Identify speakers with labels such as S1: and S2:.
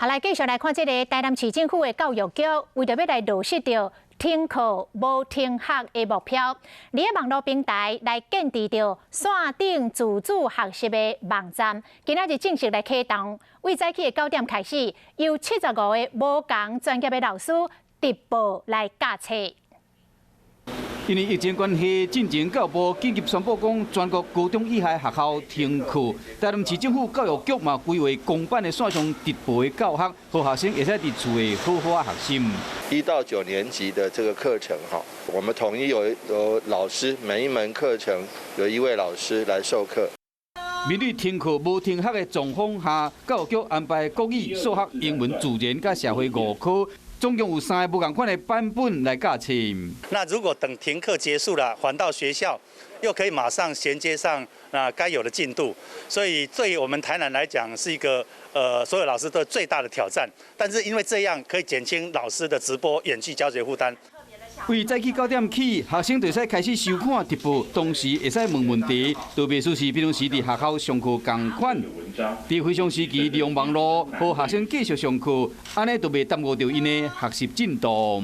S1: 好，来继续来看这个台南市政府的教育局，为着要来落实到停课无停学的目标，伫个网络平台来建立着线顶自主学习的网站，今仔日正式来启动。为早起的9点开始，由75个无同专业的老师直播来教册。
S2: 因为疫情关系，进前教育部紧急宣布讲，全国高中以下学校停课。台南市政府教育局嘛规划公办的线上直播的教学，让学生会使伫厝诶好好学习。
S3: 1到9年级的这个课程哈，我们统一有老师，每一门课程有1位老师来授课。
S2: 面对停课无停学的状况下，教育局安排国语、数学、英文、自然甲社会5科。 总共有3个不同款的版本来教册。
S4: 那如果等停课结束了，还到学校，又可以马上衔接上该有的进度，所以对于我们台南来讲，是一个所有老师都最大的挑战。但是因为这样可以减轻老师的直播远距教学负担。
S2: 为早起9点起，学生就使开始收看直播，同时会使问问题，都袂输是平常时伫学校上课同款。伫非常时期利用网络，让学生继续上课，安尼就袂耽误到因的学习进度。